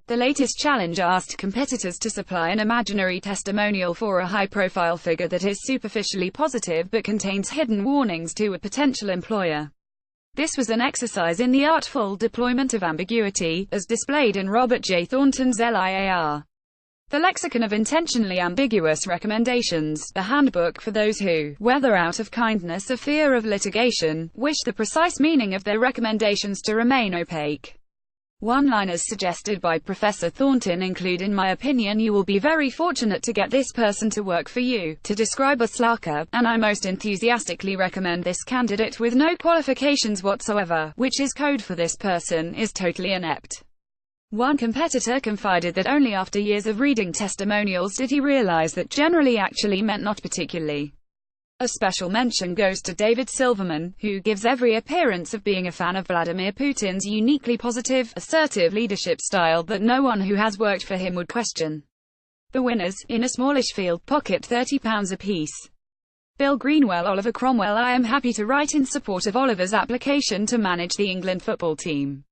The latest challenge asked competitors to supply an imaginary testimonial for a high-profile figure that is superficially positive but contains hidden warnings to a potential employer. This was an exercise in the artful deployment of ambiguity, as displayed in Robert J. Thornton's LIAR. The Lexicon of Intentionally Ambiguous Recommendations, a handbook for those who, whether out of kindness or fear of litigation, wish the precise meaning of their recommendations to remain opaque. One-liners suggested by Professor Thornton include, "In my opinion you will be very fortunate to get this person to work for you," to describe a slacker, "and I most enthusiastically recommend this candidate with no qualifications whatsoever," which is code for "this person is totally inept." One competitor confided that only after years of reading testimonials did he realize that generally actually meant not particularly. A special mention goes to David Silverman, who gives every appearance of being a fan of Vladimir Putin's uniquely positive, assertive leadership style that no one who has worked for him would question. The winners, in a smallish field, pocket £30 apiece. Bill Greenwell, Oliver Cromwell. I am happy to write in support of Oliver's application to manage the England football team.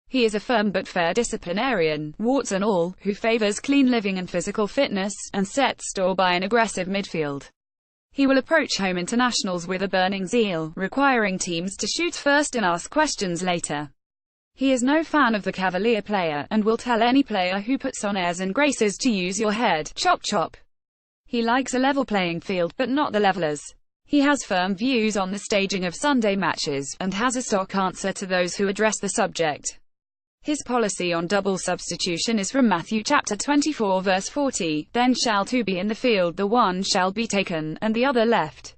He is a firm but fair disciplinarian, warts and all, who favours clean living and physical fitness, and sets store by an aggressive midfield. He will approach home internationals with a burning zeal, requiring teams to shoot first and ask questions later. He is no fan of the cavalier player, and will tell any player who puts on airs and graces to use your head. Chop chop. He likes a level playing field, but not the levelers. He has firm views on the staging of Sunday matches, and has a stock answer to those who address the subject. His policy on double substitution is from Matthew chapter 24 verse 40, "Then shall two be in the field, the one shall be taken, and the other left."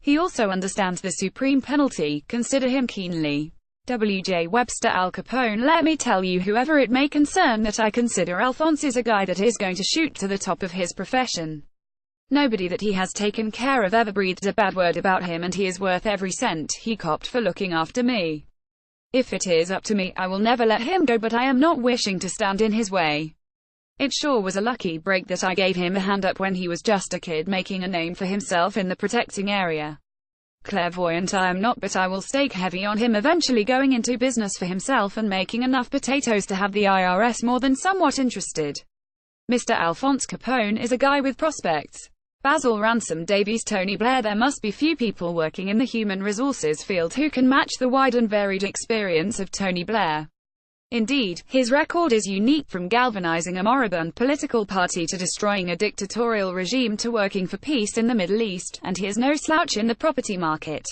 He also understands the supreme penalty. Consider him keenly. W.J. Webster. Al Capone. Let me tell you, whoever it may concern, that I consider Alphonse is a guy that is going to shoot to the top of his profession. Nobody that he has taken care of ever breathed a bad word about him, and he is worth every cent he copped for looking after me. If it is up to me, I will never let him go, but I am not wishing to stand in his way. It sure was a lucky break that I gave him a hand up when he was just a kid making a name for himself in the protecting area. Clairvoyant I am not, but I will stake heavy on him eventually going into business for himself and making enough potatoes to have the IRS more than somewhat interested. Mr. Alphonse Capone is a guy with prospects. Basil Ransom Davies. Tony Blair. There must be few people working in the human resources field who can match the wide and varied experience of Tony Blair. Indeed, his record is unique, from galvanizing a moribund political party to destroying a dictatorial regime to working for peace in the Middle East, and he is no slouch in the property market.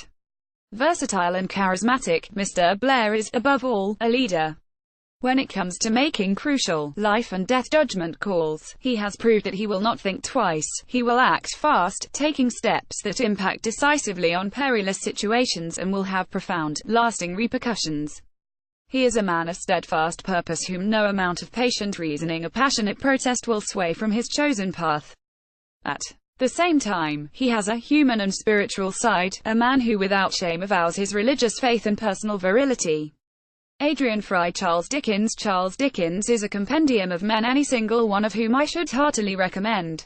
Versatile and charismatic, Mr. Blair is, above all, a leader. When it comes to making crucial, life-and-death judgment calls, he has proved that he will not think twice. He will act fast, taking steps that impact decisively on perilous situations and will have profound, lasting repercussions. He is a man of steadfast purpose whom no amount of patient reasoning or passionate protest will sway from his chosen path. At the same time, he has a human and spiritual side, a man who without shame avows his religious faith and personal virility. Adrian Fry. Charles Dickens. Charles Dickens is a compendium of men, any single one of whom I should heartily recommend.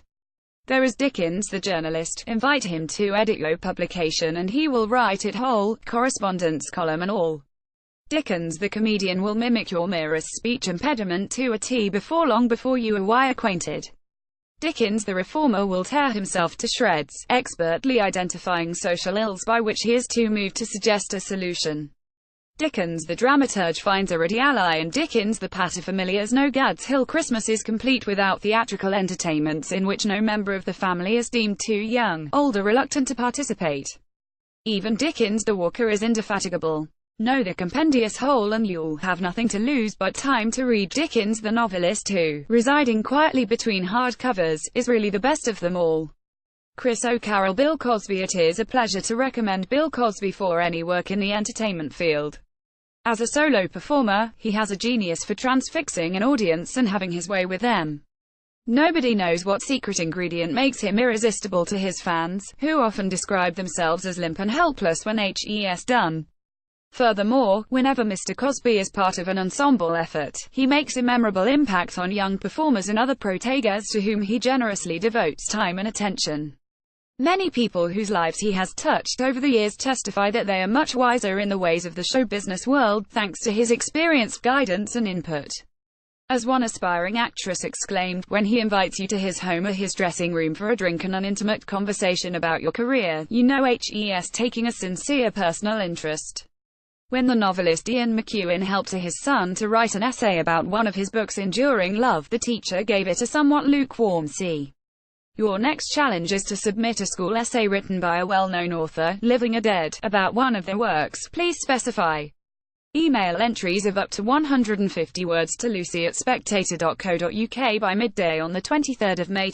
There is Dickens the journalist. Invite him to edit your publication and he will write it whole, correspondence column and all. Dickens the comedian will mimic your merest speech impediment to a T before long, before you are why acquainted. Dickens the reformer will tear himself to shreds, expertly identifying social ills by which he is too moved to suggest a solution. Dickens the dramaturge finds a ready ally, and Dickens the paterfamilias. No Gad's Hill Christmas is complete without theatrical entertainments in which no member of the family is deemed too young, old or reluctant to participate. Even Dickens the walker is indefatigable. Know the compendious whole and you'll have nothing to lose but time to read. Dickens the novelist who, residing quietly between hardcovers, is really the best of them all. Chris O'Carroll. Bill Cosby. It is a pleasure to recommend Bill Cosby for any work in the entertainment field. As a solo performer, he has a genius for transfixing an audience and having his way with them. Nobody knows what secret ingredient makes him irresistible to his fans, who often describe themselves as limp and helpless when HES done. Furthermore, whenever Mr. Cosby is part of an ensemble effort, he makes a memorable impact on young performers and other proteges to whom he generously devotes time and attention. Many people whose lives he has touched over the years testify that they are much wiser in the ways of the show business world, thanks to his experienced guidance and input. As one aspiring actress exclaimed, when he invites you to his home or his dressing room for a drink and an intimate conversation about your career, you know he's taking a sincere personal interest. When the novelist Ian McEwan helped his son to write an essay about one of his books, Enduring Love, the teacher gave it a somewhat lukewarm C. Your next challenge is to submit a school essay written by a well-known author, living or dead, about one of their works. Please specify email entries of up to 150 words to lucy@spectator.co.uk by midday on the 23rd of May.